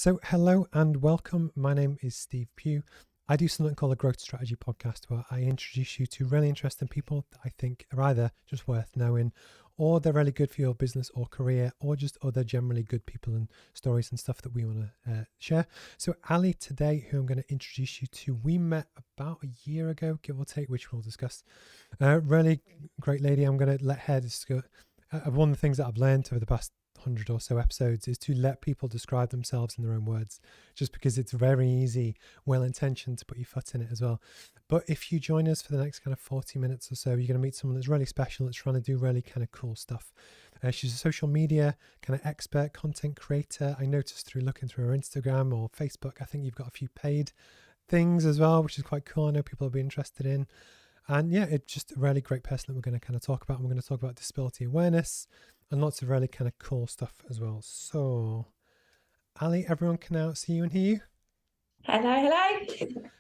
So, hello and welcome. My name is Steve Pugh. I do something called a growth strategy podcast where I introduce you to really interesting people that I think are either just worth knowing or they're really good for your business or career or just other generally good people and stories and stuff that we want to share. So, Ali, today, who I'm going to introduce you to, we met about a year ago, give or take, which we'll discuss. Really great lady. I'm going to let her discuss. One of the things that I've learned over the past 100 or so episodes is to let people describe themselves in their own words, just because it's very easy, well-intentioned, to put your foot in it as well. But if you join us for the next kind of 40 minutes or so, you're going to meet someone that's really special, that's trying to do really kind of cool stuff. She's a social media kind of expert, content creator. I noticed through looking through her Instagram or Facebook, I think you've got a few paid things as well, which is quite cool. I know people will be interested in. And yeah, it's just a really great person that we're going to kind of talk about. And we're going to talk about disability awareness and lots of really kind of cool stuff as well. So, Ali, everyone can now see you and hear you. Hello.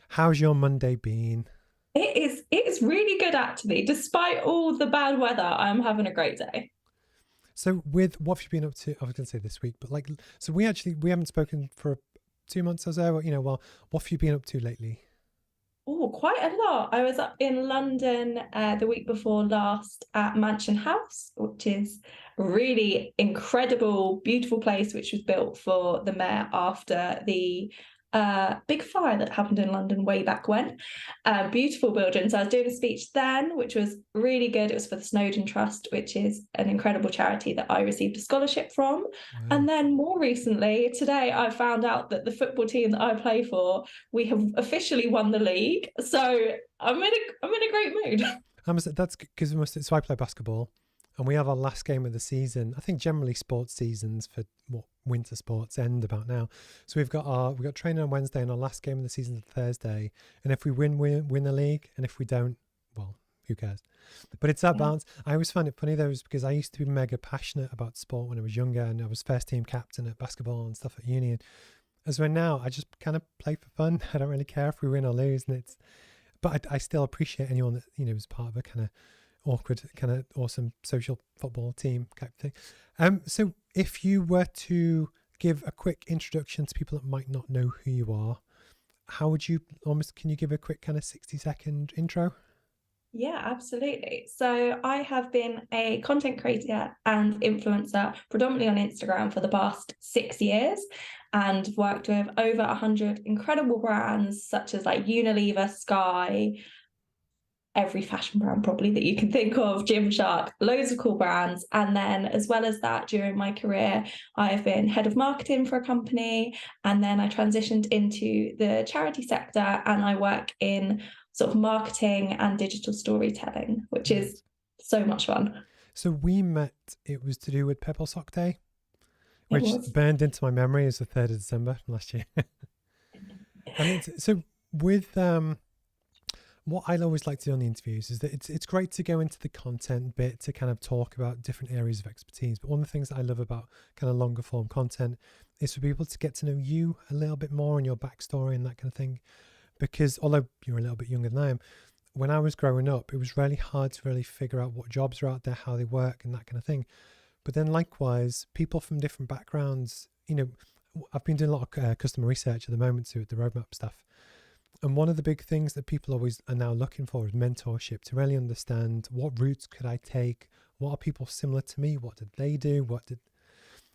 How's your Monday been? It is really good actually. Despite all the bad weather, I'm having a great day. So, with what have you been up to? I was going to say this week, but so we haven't spoken for 2 months or so. Well, what have you been up to lately? Oh, quite a lot. I was up in London the week before last at Mansion House, which is a really incredible, beautiful place which was built for the mayor after the big fire that happened in London way back when. Beautiful building. So I was doing a speech then, which was really good. It was for the Snowdon Trust, which is an incredible charity that I received a scholarship from. Wow. And then more recently, today, I found out that the football team that I play for, we have officially won the league. So I'm in a great mood. That's because so I play basketball, and we have our last game of the season. I think generally sports seasons for winter sports end about now. So we've got training on Wednesday, and our last game of the season is Thursday. And if we win the league, and if we don't, well, who cares? But it's that balance. I always find it funny though, is because I used to be mega passionate about sport when I was younger, and I was first team captain at basketball and stuff at uni. And as well now, I just kind of play for fun. I don't really care if we win or lose, but I still appreciate anyone that is part of a kind of awkward, kind of awesome social football team type thing. So if you were to give a quick introduction to people that might not know who you are, can you give a quick kind of 60-second intro? Yeah, absolutely. So I have been a content creator and influencer predominantly on Instagram for the past 6 years and worked with over 100 incredible brands such as like Unilever, Sky, every fashion brand probably that you can think of, Gymshark, loads of cool brands. And then as well as that, during my career, I've been head of marketing for a company. And then I transitioned into the charity sector and I work in sort of marketing and digital storytelling, which is so much fun. So we met, it was to do with Purple Sock Day, which burned into my memory as the 3rd of December last year. And so with what I always like to do on the interviews is that it's great to go into the content bit to kind of talk about different areas of expertise. But one of the things that I love about kind of longer form content is for people to get to know you a little bit more and your backstory and that kind of thing. Because although you're a little bit younger than I am, when I was growing up, it was really hard to really figure out what jobs are out there, how they work and that kind of thing. But then likewise, people from different backgrounds, I've been doing a lot of customer research at the moment too, with the roadmap stuff. And one of the big things that people always are now looking for is mentorship, to really understand what routes could I take? What are people similar to me? What did they do?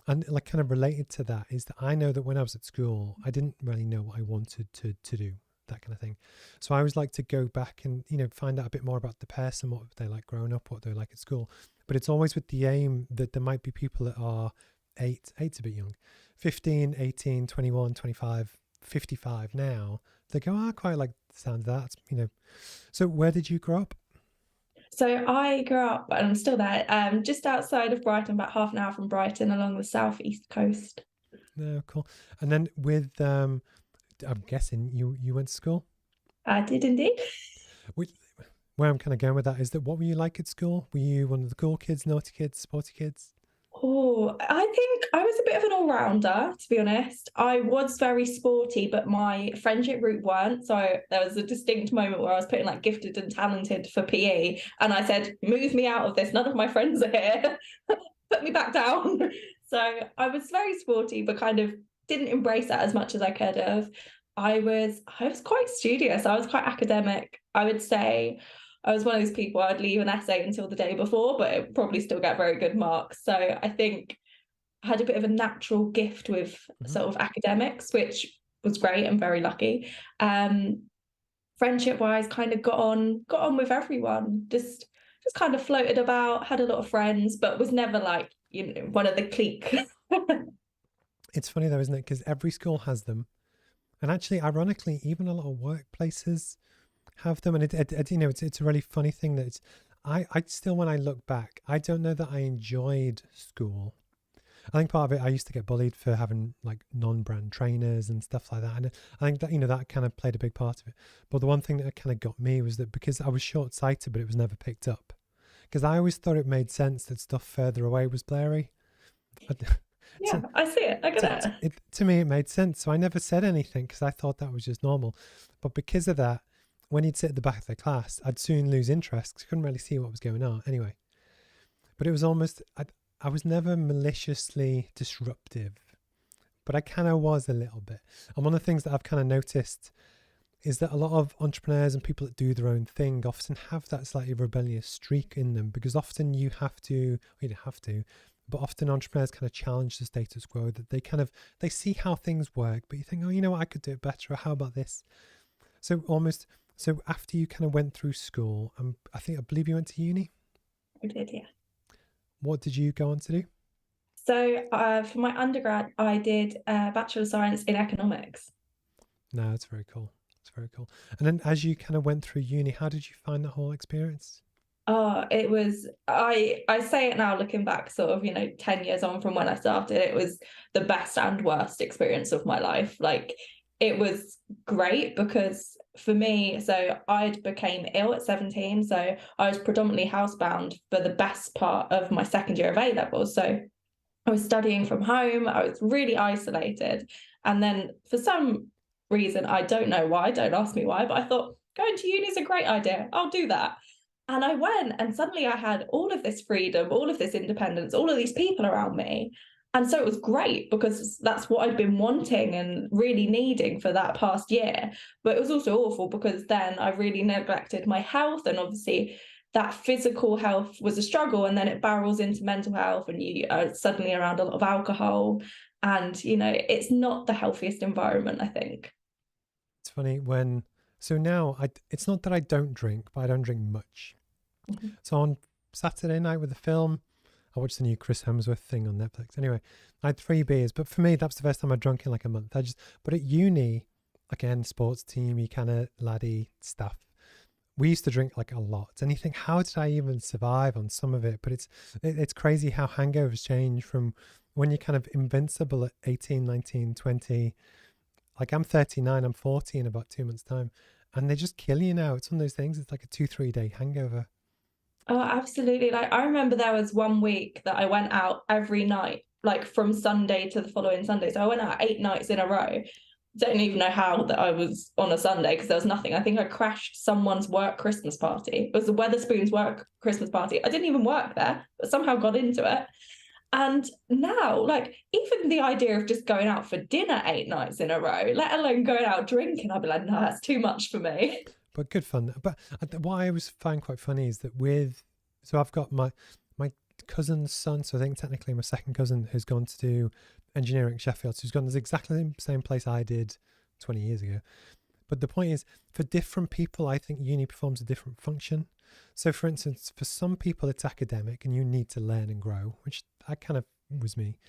And like kind of related to that is that I know that when I was at school, I didn't really know what I wanted to do, that kind of thing. So I always like to go back and, find out a bit more about the person, what they like growing up, what they're like at school. But it's always with the aim that there might be people that are eight's a bit young, 15, 18, 21, 25, 55 now. They go, I quite like the sound of that, So where did you grow up? So I grew up, and I'm still there, just outside of Brighton, about half an hour from Brighton, along the southeast coast. No, cool. And then with, I'm guessing you went to school? I did indeed. Where I'm kind of going with that is that what were you like at school? Were you one of the cool kids, naughty kids, sporty kids? Oh, I think I was a bit of an all-rounder, to be honest. I was very sporty, but my friendship group weren't. So there was a distinct moment where I was putting like gifted and talented for PE. And I said, move me out of this. None of my friends are here. Put me back down. So I was very sporty, but kind of didn't embrace that as much as I could have. I was quite studious. I was quite academic. I would say I was one of those people, I'd leave an essay until the day before, but it probably still get very good marks. So I think I had a bit of a natural gift with sort of academics, which was great. I'm very lucky. Friendship wise, kind of got on with everyone. Just kind of floated about, had a lot of friends, but was never like, you know, one of the clique. It's funny though, isn't it? Because every school has them. And actually, ironically, even a lot of workplaces have them. And you know, it's a really funny thing that I still, when I look back, I don't know that I enjoyed school. I think part of it, I used to get bullied for having like non-brand trainers and stuff like that. And I think that, you know, that kind of played a big part of it. But the one thing that kind of got me was that because I was short-sighted, but it was never picked up. Because I always thought it made sense that stuff further away was blurry. Yeah, I see it. I get it. To me, it made sense. So I never said anything because I thought that was just normal. But because of that, when you'd sit at the back of the class, I'd soon lose interest because I couldn't really see what was going on. Anyway, but it was almost, I was never maliciously disruptive, but I kind of was a little bit. And one of the things that I've kind of noticed is that a lot of entrepreneurs and people that do their own thing often have that slightly rebellious streak in them, because often you don't have to, but often entrepreneurs kind of challenge the status quo, that they see how things work, but you think, oh, you know what, I could do it better, or how about this? So after you kind of went through school, I believe you went to uni? I did, yeah. What did you go on to do? So for my undergrad, I did a Bachelor of Science in Economics. No, that's very cool. It's very cool. And then as you kind of went through uni, how did you find the whole experience? Oh, it was, I say it now looking back, sort of, 10 years on from when I started, it was the best and worst experience of my life. Like, it was great because for me, so I became ill at 17, so I was predominantly housebound for the best part of my second year of A levels. So I was studying from home, I was really isolated. And then for some reason, I don't know why, don't ask me why, but I thought going to uni is a great idea. I'll do that. And I went, and suddenly I had all of this freedom, all of this independence, all of these people around me. And so it was great because that's what I'd been wanting and really needing for that past year. But it was also awful because then I really neglected my health, and obviously that physical health was a struggle, and then it barrels into mental health, and you are suddenly around a lot of alcohol, and it's not the healthiest environment, I think. It's funny so now it's not that I don't drink, but I don't drink much. Mm-hmm. So on Saturday night with the film, I watched the new Chris Hemsworth thing on Netflix. Anyway, I had 3 beers, but for me, that was the first time I'd drunk in like a month. But at uni, again, sports teamy kind of laddie stuff, we used to drink like a lot. And you think, how did I even survive on some of it? But it's crazy how hangovers change from when you're kind of invincible at 18, 19, 20. Like I'm 39, I'm 40 in about 2 months' time. And they just kill you now. It's one of those things. It's like a 2-3 day hangover. Oh, absolutely. Like, I remember there was one week that I went out every night, like from Sunday to the following Sunday. So I went out 8 nights in a row. Don't even know how that I was on a Sunday because there was nothing. I think I crashed someone's work Christmas party. It was the Weatherspoons work Christmas party. I didn't even work there, but somehow got into it. And now, like, even the idea of just going out for dinner 8 nights in a row, let alone going out drinking, I'd be like, no, that's too much for me. But good fun. But what I always find quite funny is that so I've got my cousin's son, so I think technically my second cousin, who's gone to do engineering at Sheffield, so he's gone to exactly the same place I did 20 years ago. But the point is, for different people, I think uni performs a different function. So for instance, for some people it's academic and you need to learn and grow, which I kind of was me.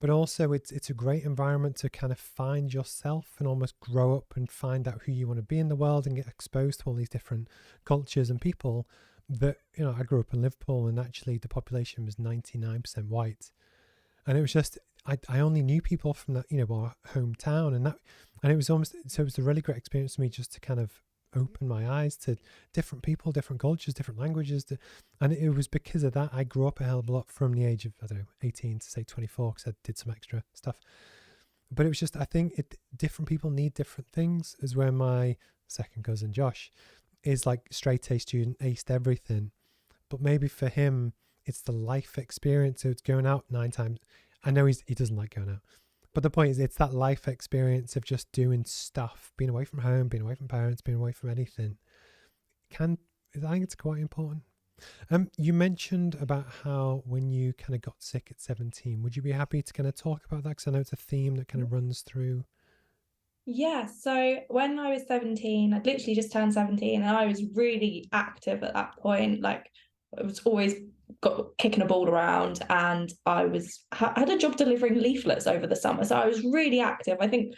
But also it's a great environment to kind of find yourself and almost grow up and find out who you want to be in the world and get exposed to all these different cultures and people that, I grew up in Liverpool and actually the population was 99% white. And it was just, I only knew people from that, our hometown, and it was a really great experience for me just to kind of open my eyes to different people, different cultures, different languages. And it was because of that, I grew up a hell of a lot from the age of, 18 to say 24, because I did some extra stuff. But it was just, I think different people need different things, as where my second cousin Josh is like straight A student, aced everything. But maybe for him, it's the life experience. So it's going out 9 times. I know he doesn't like going out, But the point is, it's that life experience of just doing stuff, being away from home, being away from parents, being away from anything. I think it's quite important. You mentioned about how when you kind of got sick at 17, would you be happy to kind of talk about that? Because I know it's a theme that kind of runs through. Yeah, so when I was 17, I'd literally just turned 17 and I was really active at that point. Like I was always got kicking a ball around, and I had a job delivering leaflets over the summer. So I was really active. I think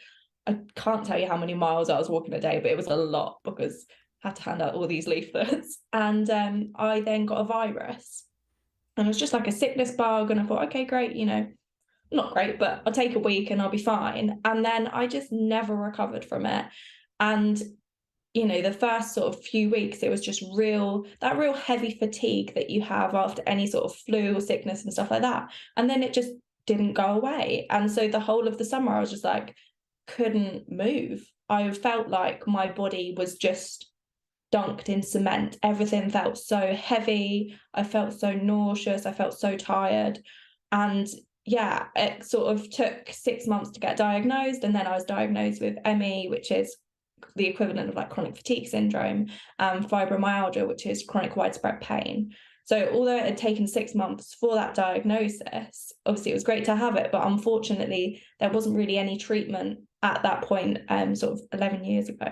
I can't tell you how many miles I was walking a day, but it was a lot because I had to hand out all these leaflets. And I then got a virus. And it was just like a sickness bug. And I thought, okay, great, not great, but I'll take a week and I'll be fine. And then I just never recovered from it. And, the first sort of few weeks, it was just that real heavy fatigue that you have after any sort of flu or sickness and stuff like that. And then it just didn't go away. And so the whole of the summer, I was just like, couldn't move. I felt like my body was just dunked in cement. Everything felt so heavy. I felt so nauseous. I felt so tired. And yeah, it sort of took 6 months to get diagnosed. And then I was diagnosed with ME, which is the equivalent of like chronic fatigue syndrome, fibromyalgia, which is chronic widespread pain. So although it had taken 6 months for that diagnosis, obviously it was great to have it, but unfortunately there wasn't really any treatment at that point, sort of 11 years ago.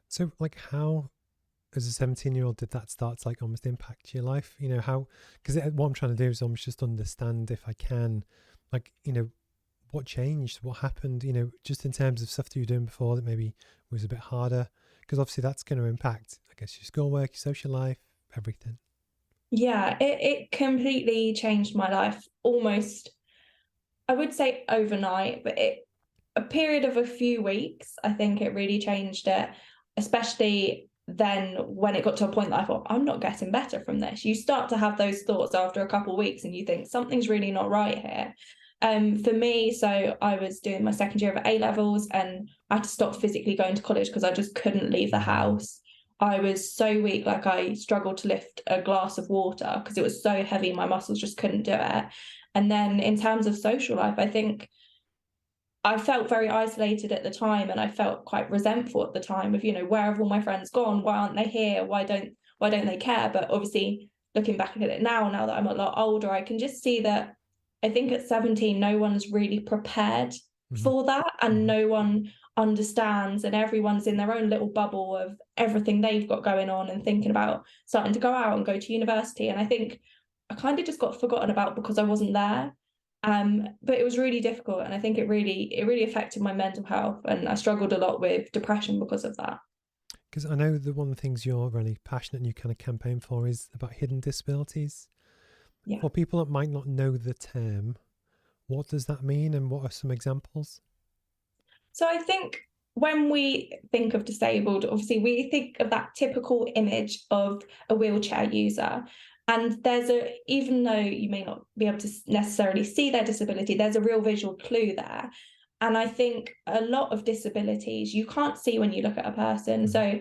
So like how, as a 17-year-old, did that start to like almost impact your life? How, because what I'm trying to do is almost just understand, if I can, like, what changed, what happened, just in terms of stuff that you were doing before that maybe was a bit harder, because obviously that's going to impact, I guess, your schoolwork, your social life, everything. Yeah, it completely changed my life almost, I would say overnight, but a period of a few weeks, I think it really changed it, especially then when it got to a point that I thought, I'm not getting better from this. You start to have those thoughts after a couple of weeks and you think something's really not right here. For me, so I was doing my second year of A-levels and I had to stop physically going to college because I just couldn't leave the house. I was so weak, like I struggled to lift a glass of water because it was so heavy, my muscles just couldn't do it. And then in terms of social life, I think I felt very isolated at the time, and I felt quite resentful at the time of, where have all my friends gone? Why aren't they here? Why don't they care? But obviously looking back at it now that I'm a lot older, I can just see that I think at 17, no one's really prepared for that, and no one understands, and everyone's in their own little bubble of everything they've got going on and thinking about starting to go out and go to university. And I think I kind of just got forgotten about because I wasn't there. But it was really difficult, and I think it really affected my mental health, and I struggled a lot with depression because of that. Because I know that one of the things you're really passionate and you kind of campaign for is about hidden disabilities. Yeah. For people that might not know the term, what does that mean and what are some examples? So I think when we think of disabled, obviously we think of that typical image of a wheelchair user. And even though you may not be able to necessarily see their disability, there's a real visual clue there. And I think a lot of disabilities you can't see when you look at a person. So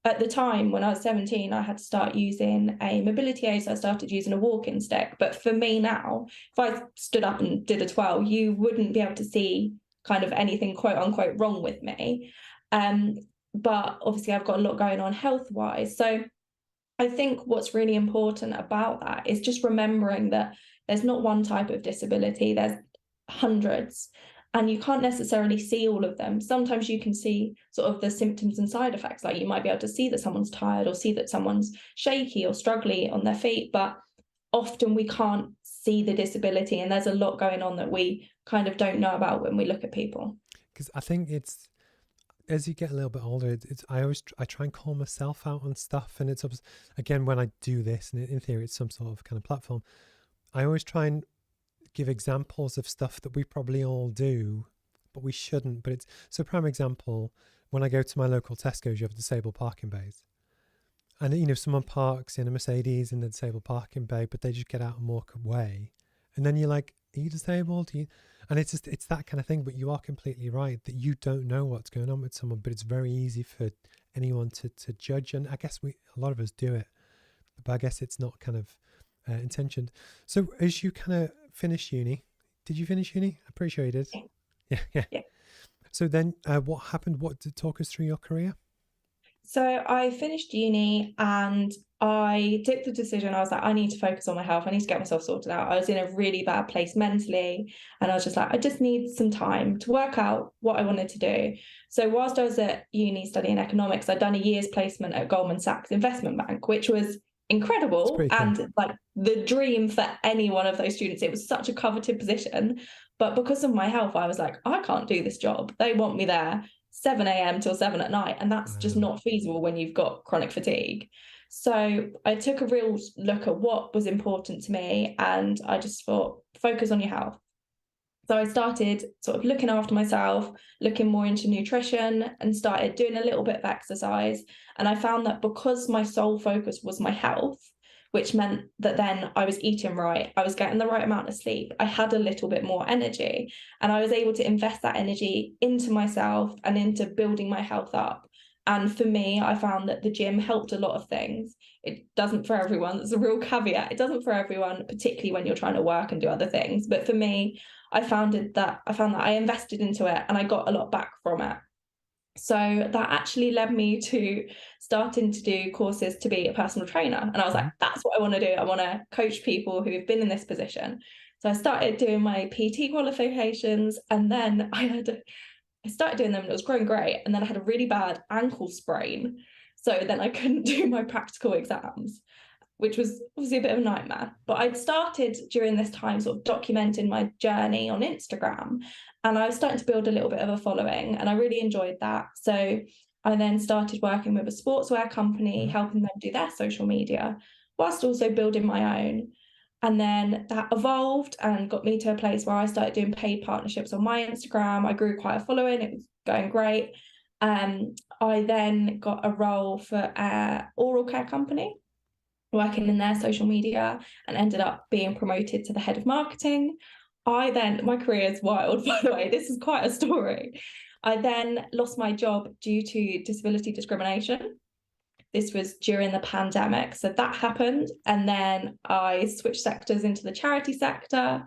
at the time when I was 17, I had to start using a mobility aid. So I started using a walking stick. But for me now, if I stood up and did a twirl, you wouldn't be able to see kind of anything quote unquote wrong with me. But obviously I've got a lot going on health wise. So I think what's really important about that is just remembering that there's not one type of disability, there's hundreds, and you can't necessarily see all of them. Sometimes you can see sort of the symptoms and side effects, like you might be able to see that someone's tired or see that someone's shaky or struggling on their feet, but often we can't see the disability, and there's a lot going on that we kind of don't know about when we look at people. Because I think it's, as you get a little bit older, I try and call myself out on stuff, and it's again when I do this, and in theory it's some sort of kind of platform, I always try and give examples of stuff that we probably all do, but we shouldn't. But it's so prime example, when I go to my local Tesco's, you have disabled parking bays, and someone parks in a Mercedes in the disabled parking bay, but they just get out and walk away, and then you're like, are you disabled? And it's that kind of thing. But you are completely right that you don't know what's going on with someone, but it's very easy for anyone to judge. And I guess a lot of us do it, but I guess it's not kind of intentioned. So as you kind of finished uni, did you finish uni? I'm pretty sure you did. Yeah. Yeah, yeah. Yeah. So then what happened? What did talk us through your career? So I finished uni and I took the decision. I was like, I need to focus on my health. I need to get myself sorted out. I was in a really bad place mentally. And I was just like, I just need some time to work out what I wanted to do. So whilst I was at uni studying economics, I'd done a year's placement at Goldman Sachs Investment Bank, which was incredible and cool. like the dream for any one of those students. It was such a coveted position. But because of my health, I was like, I can't do this job. They want me there 7 a.m. till 7 at night. And that's just not feasible when you've got chronic fatigue. So I took a real look at what was important to me. And I just thought, focus on your health. So I started sort of looking after myself, looking more into nutrition, and started doing a little bit of exercise. And I found that because my sole focus was my health, which meant that then I was eating right, I was getting the right amount of sleep, I had a little bit more energy, and I was able to invest that energy into myself and into building my health up. And for me, I found that the gym helped a lot of things. It doesn't for everyone. There's a real caveat. It doesn't for everyone, particularly when you're trying to work and do other things. But for me, I found that I invested into it and I got a lot back from it. So that actually led me to starting to do courses to be a personal trainer. And I was like, that's what I want to do. I want to coach people who've been in this position. So I started doing my PT qualifications, and then I started doing them and it was going great. And then I had a really bad ankle sprain. So then I couldn't do my practical exams, which was obviously a bit of a nightmare. But I'd started during this time sort of documenting my journey on Instagram, and I was starting to build a little bit of a following, and I really enjoyed that. So I then started working with a sportswear company, helping them do their social media, whilst also building my own. And then that evolved and got me to a place where I started doing paid partnerships on my Instagram. I grew quite a following. It was going great. I then got a role for an oral care company, working in their social media, and ended up being promoted to the head of marketing. My career is wild, by the way, this is quite a story. I then lost my job due to disability discrimination. This was during the pandemic. So that happened. And then I switched sectors into the charity sector,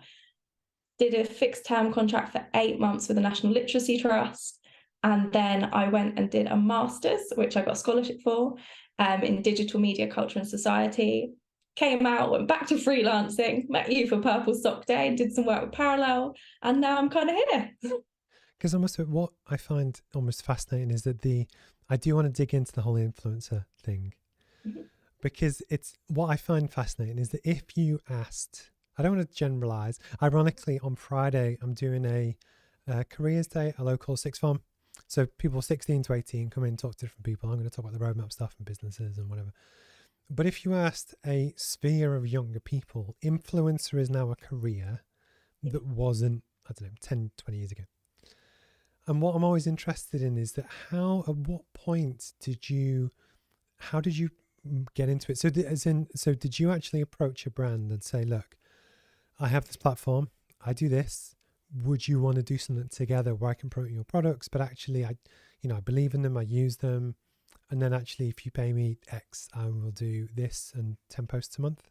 did a fixed term contract for 8 months with the National Literacy Trust. And then I went and did a master's, which I got a scholarship for, in digital media, culture and society. Came out, went back to freelancing, met you for Purple Sock Day, did some work with Parallel, and now I'm kind of here. Because I must admit, what I find almost fascinating is that I do want to dig into the whole influencer thing, because it's what I find fascinating is that if you asked, I don't want to generalize. Ironically, on Friday, I'm doing a careers day at a local sixth form. So people 16 to 18 come in and talk to different people. I'm going to talk about the roadmap stuff and businesses and whatever. But if you asked a sphere of younger people, influencer is now a career that wasn't, I don't know, 10, 20 years ago. And what I'm always interested in is that at what point how did you get into it? So did you actually approach a brand and say, look, I have this platform, I do this, would you want to do something together where I can promote your products, but actually I believe in them, I use them, and then actually if you pay me X, I will do this and 10 posts a month?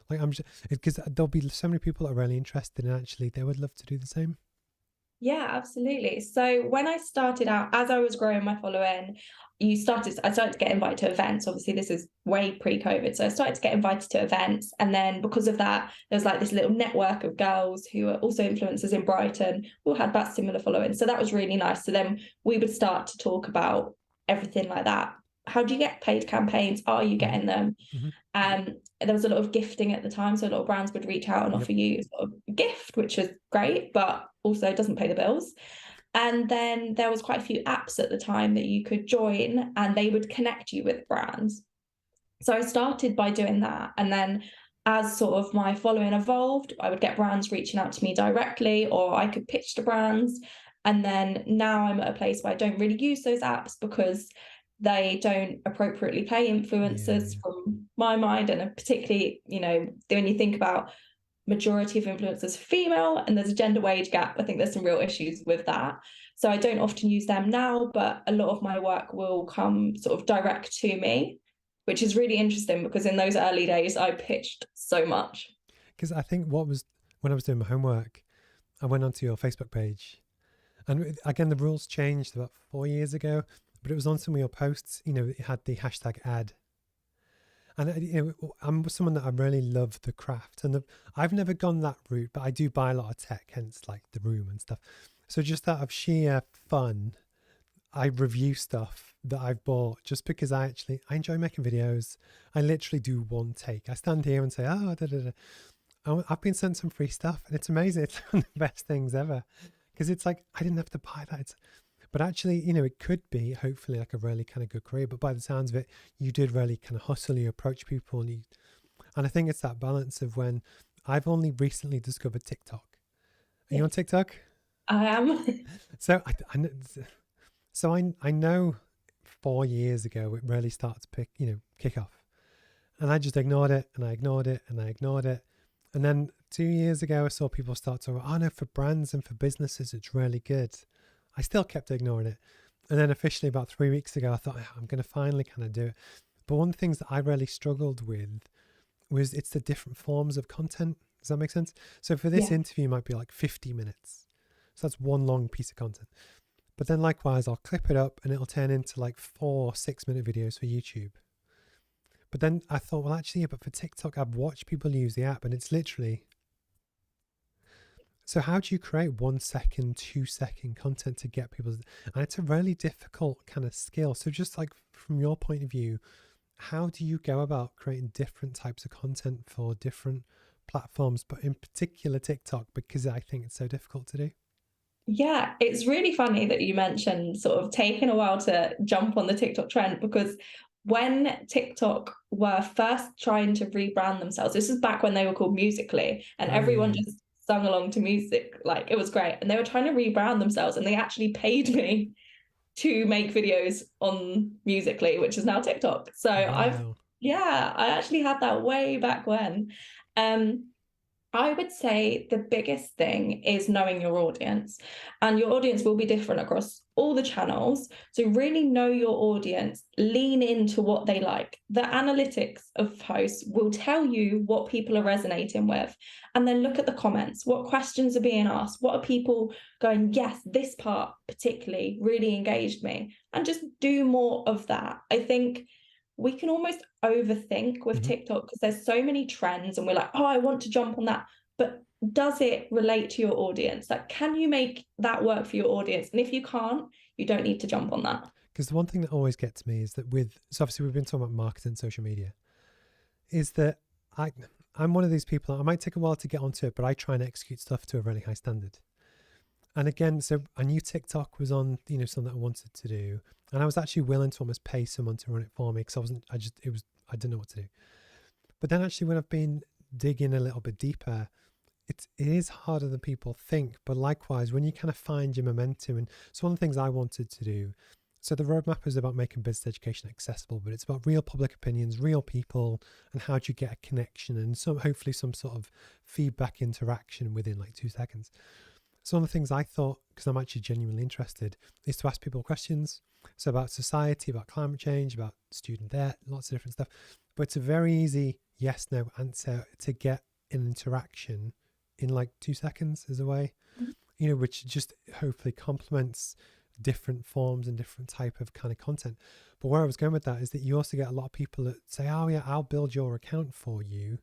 Like, I'm just, because there'll be so many people that are really interested and actually they would love to do the same. Yeah, absolutely. So when I started out, as I was growing my following, I started to get invited to events. Obviously, this is way pre-COVID. So I started to get invited to events. And then because of that, there was like this little network of girls who are also influencers in Brighton who had that similar following. So that was really nice. So then we would start to talk about everything like that. How do you get paid campaigns? Are you getting them? There was a lot of gifting at the time, so a lot of brands would reach out and offer you sort of a gift, which was great, but also doesn't pay the bills. And then there was quite a few apps at the time that you could join, and they would connect you with brands. So I started by doing that, and then as sort of my following evolved, I would get brands reaching out to me directly, or I could pitch to brands. And then now I'm at a place where I don't really use those apps because they don't appropriately pay influencers from my mind. And particularly, when you think about majority of influencers female and there's a gender wage gap, I think there's some real issues with that. So I don't often use them now, but a lot of my work will come sort of direct to me, which is really interesting because in those early days, I pitched so much. Because I think when I was doing my homework, I went onto your Facebook page, and again, the rules changed about 4 years ago, but it was on some of your posts, it had the hashtag ad. And I'm someone that I really love the craft, and I've never gone that route, but I do buy a lot of tech, hence like the room and stuff. So just out of sheer fun, I review stuff that I've bought just because I enjoy making videos. I literally do one take. I stand here and say, oh, da, da, da. I've been sent some free stuff, and it's amazing. It's one of the best things ever, because it's like I didn't have to buy that. But actually, it could be hopefully like a really kind of good career. But by the sounds of it, you did really kind of hustle. You approach people, and I think it's that balance of when I've only recently discovered TikTok. Are you on TikTok? I am. So I know 4 years ago it really started to kick off, and I just ignored it, and I ignored it, and I ignored it, and then 2 years ago I saw people start to, oh no, for brands and for businesses it's really good. I still kept ignoring it. And then officially about 3 weeks ago, I thought, I'm going to finally kind of do it. But one of the things that I really struggled with was it's the different forms of content. Does that make sense? So for this interview, it might be like 50 minutes. So that's one long piece of content. But then likewise, I'll clip it up and it'll turn into like 4 6-minute videos for YouTube. But then I thought, well, actually, but for TikTok, I've watched people use the app, and it's literally... So how do you create 1 second, 2 second content to get people? And it's a really difficult kind of skill. So just like from your point of view, how do you go about creating different types of content for different platforms, but in particular TikTok, because I think it's so difficult to do? Yeah, it's really funny that you mentioned sort of taking a while to jump on the TikTok trend, because when TikTok were first trying to rebrand themselves, this was back when they were called Musical.ly, and everyone just sung along to music, like it was great, and they were trying to rebrand themselves, and they actually paid me to make videos on Musical.ly, which is now TikTok. So Wow. I actually had that way back when. I would say the biggest thing is knowing your audience, and your audience will be different across all the channels. So really know your audience, lean into what they like. The analytics of posts will tell you what people are resonating with, and then look at the comments. What questions are being asked? What are people going, yes, this part particularly really engaged me, and just do more of that. I think we can almost overthink with TikTok because there's so many trends, and we're like, oh, I want to jump on that. But does it relate to your audience? Like, can you make that work for your audience? And if you can't, you don't need to jump on that. Because the one thing that always gets me is that so obviously we've been talking about marketing and social media, is that I'm one of these people, I might take a while to get onto it, but I try and execute stuff to a really high standard. And again, so I knew TikTok was on, something that I wanted to do. And I was actually willing to almost pay someone to run it for me, because I didn't know what to do. But then actually when I've been digging a little bit deeper, it is harder than people think. But likewise, when you kind of find your momentum, and so one of the things I wanted to do, so the roadmap is about making business education accessible, but it's about real public opinions, real people, and how do you get a connection and hopefully some sort of feedback interaction within like 2 seconds. So one of the things I thought, because I'm actually genuinely interested, is to ask people questions. So about society, about climate change, about student debt, lots of different stuff. But it's a very easy yes, no answer to get an interaction in like 2 seconds as a way, which just hopefully complements different forms and different type of kind of content. But where I was going with that is that you also get a lot of people that say, oh yeah, I'll build your account for you.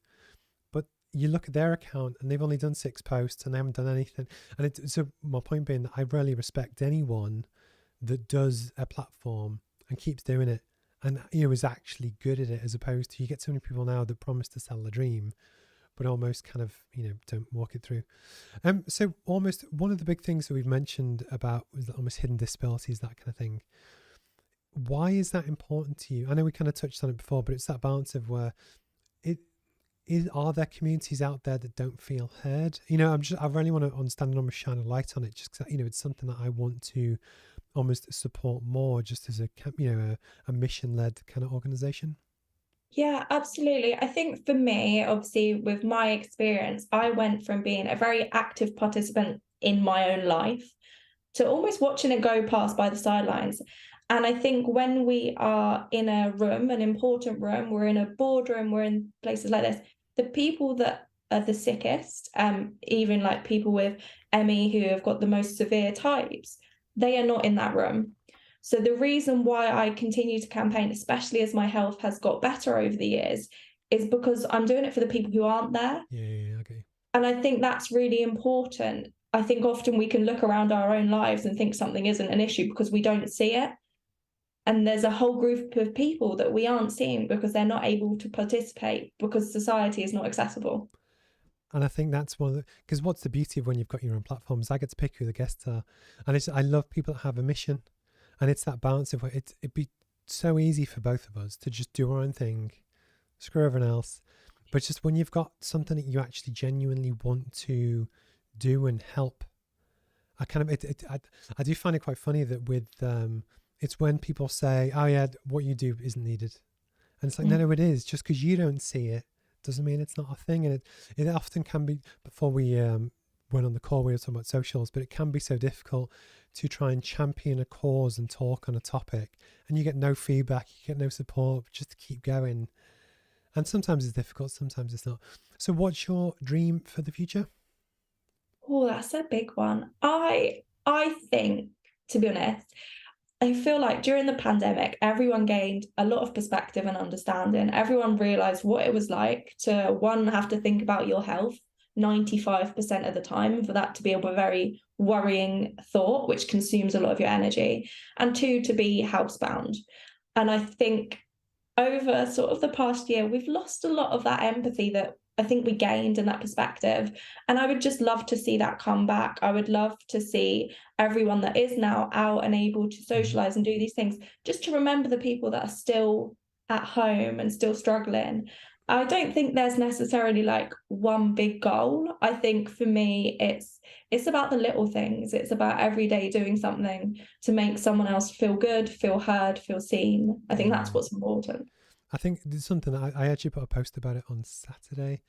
You look at their account and they've only done 6 posts and they haven't done anything. And so my point being that I really respect anyone that does a platform and keeps doing it and is actually good at it, as opposed to, you get so many people now that promise to sell a dream but almost kind of don't walk it through. So almost one of the big things that we've mentioned about was almost hidden disabilities, that kind of thing. Why is that important to you? I know we kind of touched on it before, but it's that balance of where are there communities out there that don't feel heard? I really want to understand and almost shine a light on it, just because, it's something that I want to almost support more, just as a mission-led kind of organization. Yeah, absolutely. I think for me, obviously, with my experience, I went from being a very active participant in my own life to almost watching it go past by the sidelines. And I think when we are in a room, an important room, we're in a boardroom, we're in places like this, the people that are the sickest, even like people with ME who have got the most severe types, they are not in that room. So the reason why I continue to campaign, especially as my health has got better over the years, is because I'm doing it for the people who aren't there. Yeah, okay. And I think that's really important. I think often we can look around our own lives and think something isn't an issue because we don't see it. And there's a whole group of people that we aren't seeing because they're not able to participate because society is not accessible. And I think that's one of the, because what's the beauty of when you've got your own platforms? I get to pick who the guests are, and I love people that have a mission, and it's that balance of it'd be so easy for both of us to just do our own thing, screw everyone else, but just when you've got something that you actually genuinely want to do and help, I do find it quite funny that with it's when people say, "Oh yeah, what you do isn't needed," and it's like, no, it is. Just because you don't see it doesn't mean it's not a thing. And it often can be. Before we went on the call, we were talking about socials, but it can be so difficult to try and champion a cause and talk on a topic, and you get no feedback, you get no support, just to keep going. And sometimes it's difficult, sometimes it's not. So, what's your dream for the future? Oh, that's a big one. I think, to be honest, I feel like during the pandemic, everyone gained a lot of perspective and understanding. Everyone realized what it was like to, one, have to think about your health 95% of the time, for that to be a very worrying thought, which consumes a lot of your energy, and two, to be housebound. And I think over sort of the past year, we've lost a lot of that empathy that I think we gained in that perspective. And I would just love to see that come back. I would love to see everyone that is now out and able to socialize and do these things, just to remember the people that are still at home and still struggling. I don't think there's necessarily like one big goal. I think for me, it's about the little things. It's about every day doing something to make someone else feel good, feel heard, feel seen. I think that's what's important. I think there's something I actually put a post about it on Saturday,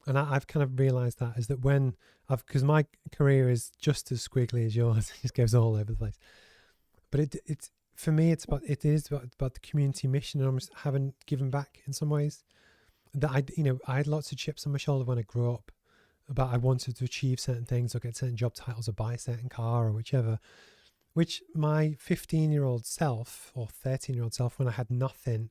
and I've kind of realised that is that when because my career is just as squiggly as yours, it just goes all over the place. But it's for me, it is about the community mission and almost having given back in some ways. That I had lots of chips on my shoulder when I grew up, about I wanted to achieve certain things or get certain job titles or buy a certain car or whichever. Which my 15-year-old self or 13-year-old self, when I had nothing,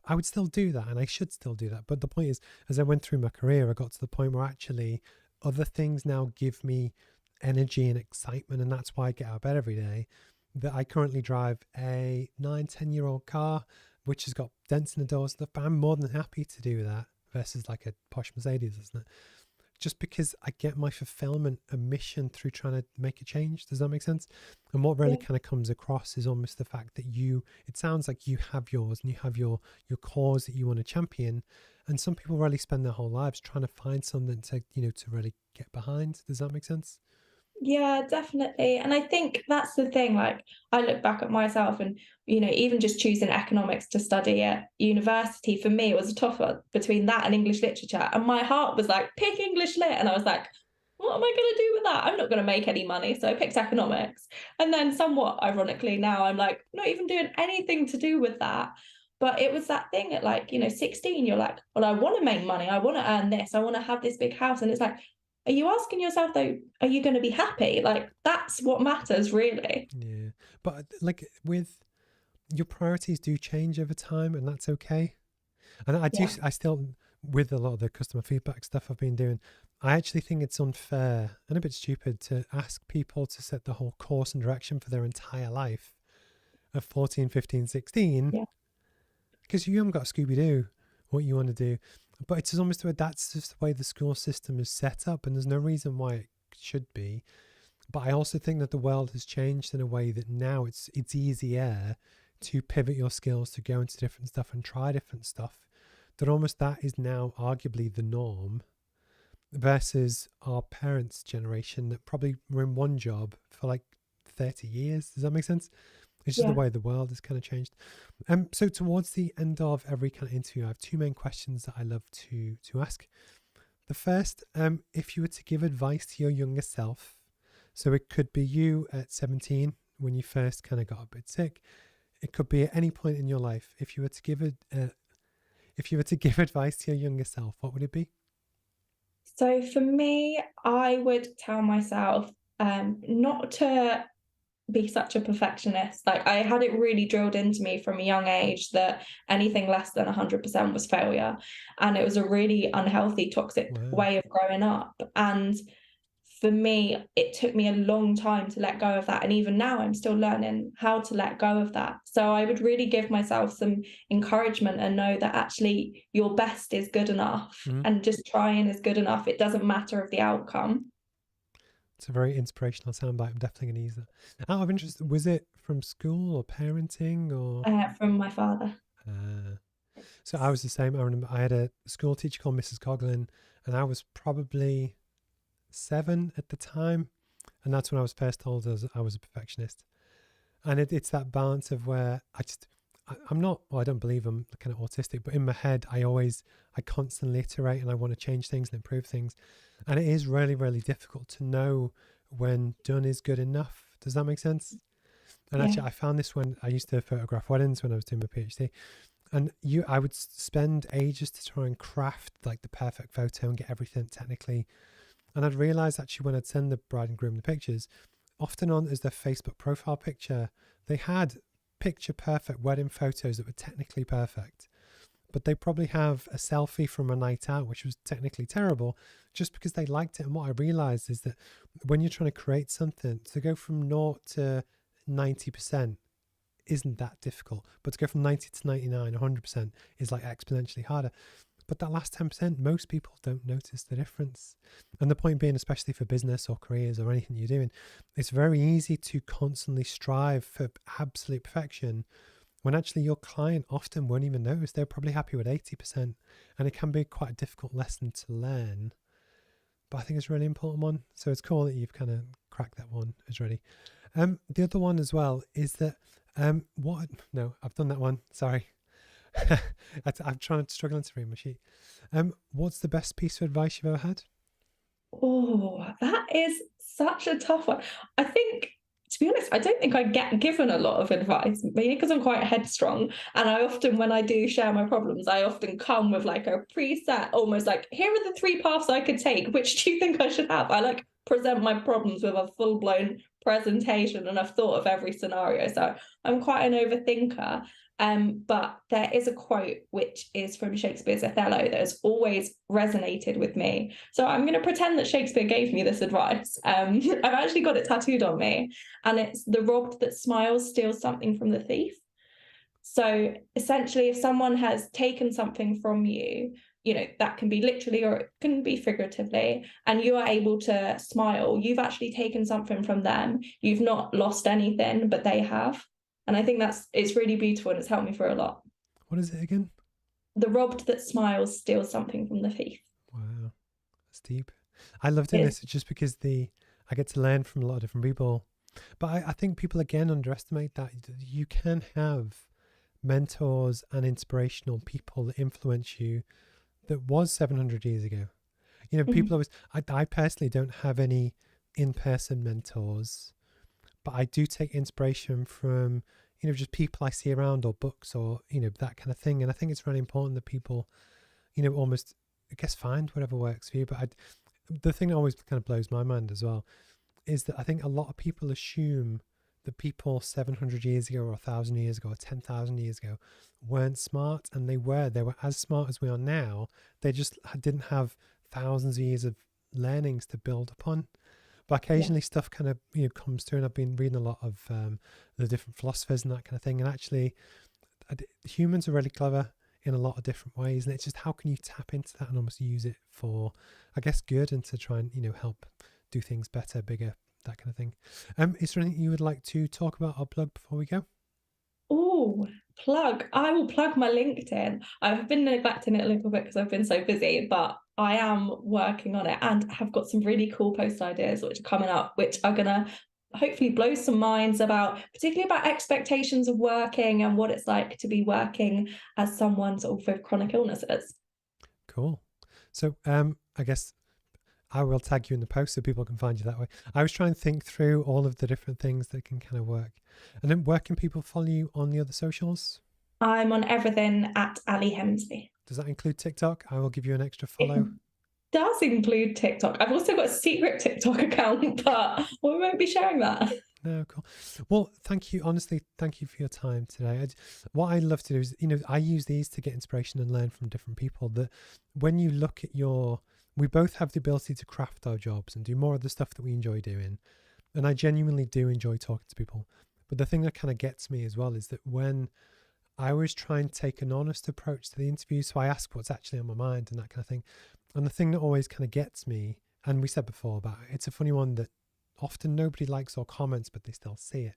I would still do that, and I should still do that. But the point is, as I went through my career, I got to the point where actually other things now give me energy and excitement, and that's why I get out of bed every day. That I currently drive a 9-10-year-old car, which has got dents in the doors, but I'm more than happy to do that versus like a posh Mercedes, isn't it? Just because I get my fulfillment and mission through trying to make a change. Does that make sense? And what really kind of comes across is almost the fact that it sounds like you have yours and you have your cause that you want to champion. And some people really spend their whole lives trying to find something to, to really get behind. Does that make sense? Yeah, definitely. And I think that's the thing. Like, I look back at myself and, even just choosing economics to study at university, for me, it was a tough one between that and English literature. And my heart was like, pick English lit. And I was like, what am I going to do with that? I'm not going to make any money. So I picked economics. And then, somewhat ironically, now I'm like, not even doing anything to do with that. But it was that thing at 16, you're like, well, I want to make money. I want to earn this. I want to have this big house. And it's like, are you asking yourself though, are you going to be happy? Like, that's what matters, really. Yeah. But like with your priorities do change over time, and that's okay. And I still, with a lot of the customer feedback stuff I've been doing, I actually think it's unfair and a bit stupid to ask people to set the whole course and direction for their entire life at 14, 15, 16, because you haven't got Scooby-Doo what you want to do. But it's almost that's just the way the school system is set up, and there's no reason why it should be. But I also think that the world has changed in a way that now it's easier to pivot your skills, to go into different stuff and try different stuff. That almost that is now arguably the norm versus our parents' generation that probably were in one job for like 30 years. Does that make sense? It's just the way the world has kind of changed. So towards the end of every kind of interview, I have two main questions that I love to ask. The first, if you were to give advice to your younger self, so it could be you at 17 when you first kind of got a bit sick. It could be at any point in your life. If you were to give advice to your younger self, what would it be? So for me, I would tell myself not to be such a perfectionist. Like, I had it really drilled into me from a young age that anything less than 100% was failure. And it was a really unhealthy, toxic Wow. way of growing up. And for me, it took me a long time to let go of that. And even now, I'm still learning how to let go of that. So I would really give myself some encouragement and know that actually your best is good enough, Mhm. and just trying is good enough. It doesn't matter of the outcome. It's a very inspirational soundbite. I'm definitely going to use that. Out of interest, was it from school or parenting or? From my father. Uh, so I was the same. I remember I had a school teacher called Mrs. Coughlin, and I was probably 7 at the time, and that's when I was first told I was a perfectionist. And it's that balance of where I'm not, well, I don't believe I'm kind of autistic, but in my head, I constantly iterate and I want to change things and improve things. And it is really, really difficult to know when done is good enough. Does that make sense? And Yeah. actually, I found this when I used to photograph weddings when I was doing my PhD. And I would spend ages to try and craft like the perfect photo and get everything technically. And I'd realize actually when I'd send the bride and groom the pictures, often on as their Facebook profile picture, they had picture perfect wedding photos that were technically perfect, but they probably have a selfie from a night out which was technically terrible just because they liked it. And what I realized is that when you're trying to create something, to go from 0 to 90% isn't that difficult, but to go from 90 to 99, 100% is like exponentially harder. But that last 10%, most people don't notice the difference. And the point being, especially for business or careers or anything you're doing, it's very easy to constantly strive for absolute perfection when actually your client often won't even notice. They're probably happy with 80%. And it can be quite a difficult lesson to learn. But I think it's a really important one. So it's cool that you've kind of cracked that one as ready. The other one as well is that, no, I've done that one. Sorry. I'm struggling to read my sheet. What's the best piece of advice you've ever had? Oh, that is such a tough one. I think, to be honest, I don't think I get given a lot of advice, maybe because I'm quite headstrong. And I often, when I do share my problems, I often come with like a preset, almost like, here are the 3 paths I could take. Which do you think I should have? I like present my problems with a full blown presentation, and I've thought of every scenario. So I'm quite an overthinker. But there is a quote which is from Shakespeare's Othello that has always resonated with me. So I'm going to pretend that Shakespeare gave me this advice. I've actually got it tattooed on me, and it's "The robbed that smiles steals something from the thief." So essentially, if someone has taken something from you, that can be literally or it can be figuratively, and you are able to smile, you've actually taken something from them. You've not lost anything, but they have. And I think it's really beautiful, and it's helped me through a lot. What is it again? The robbed that smiles steals something from the thief. Wow, that's deep. I love doing It's this just because I get to learn from a lot of different people. But I think people again underestimate that you can have mentors and inspirational people that influence you that was 700 years ago. People always, I personally don't have any in-person mentors, but I do take inspiration from, just people I see around or books or, that kind of thing. And I think it's really important that people, almost, I guess, find whatever works for you. But the thing that always kind of blows my mind as well is that I think a lot of people assume that people 700 years ago or 1,000 years ago or 10,000 years ago weren't smart, and they were as smart as we are now. They just didn't have thousands of years of learnings to build upon. But occasionally stuff kind of comes through, and I've been reading a lot of the different philosophers and that kind of thing, and actually humans are really clever in a lot of different ways, and it's just how can you tap into that and almost use it for, I guess, good, and to try and help do things better, bigger, that kind of thing. Is there anything you would like to talk about or plug before we go? Oh, plug. I will plug my LinkedIn. I've been neglecting it a little bit because I've been so busy, but I am working on it and have got some really cool post ideas which are coming up, which are going to hopefully blow some minds about, particularly about expectations of working and what it's like to be working as someone sort of with chronic illnesses. Cool. So I guess I will tag you in the post so people can find you that way. I was trying to think through all of the different things that can kind of work. And then where can people follow you on the other socials? I'm on everything at Ali Hemsley. Does that include TikTok? I will give you an extra It, follow. does include TikTok. I've also got a secret TikTok account, but we won't be sharing that. No, cool. Well, thank you. Honestly, thank you for your time today. What I love to do is, I use these to get inspiration and learn from different people. That when you look at we both have the ability to craft our jobs and do more of the stuff that we enjoy doing. And I genuinely do enjoy talking to people. But the thing that kind of gets me as well is that when I always try and take an honest approach to the interview, so I ask what's actually on my mind and that kind of thing. And the thing that always kind of gets me, and we said before, but it's a funny one that often nobody likes or comments, but they still see it.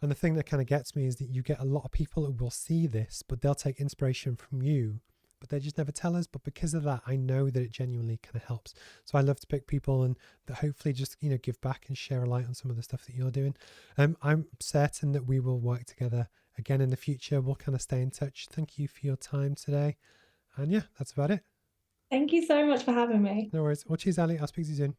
And the thing that kind of gets me is that you get a lot of people who will see this, but they'll take inspiration from you, but they just never tell us. But because of that, I know that it genuinely kind of helps. So I love to pick people and that hopefully just, give back and share a light on some of the stuff that you're doing. I'm certain that we will work together again in the future. We'll kind of stay in touch. Thank you for your time today. And yeah, that's about it. Thank you so much for having me. No worries. Well, cheers, Ali. I'll speak to you soon.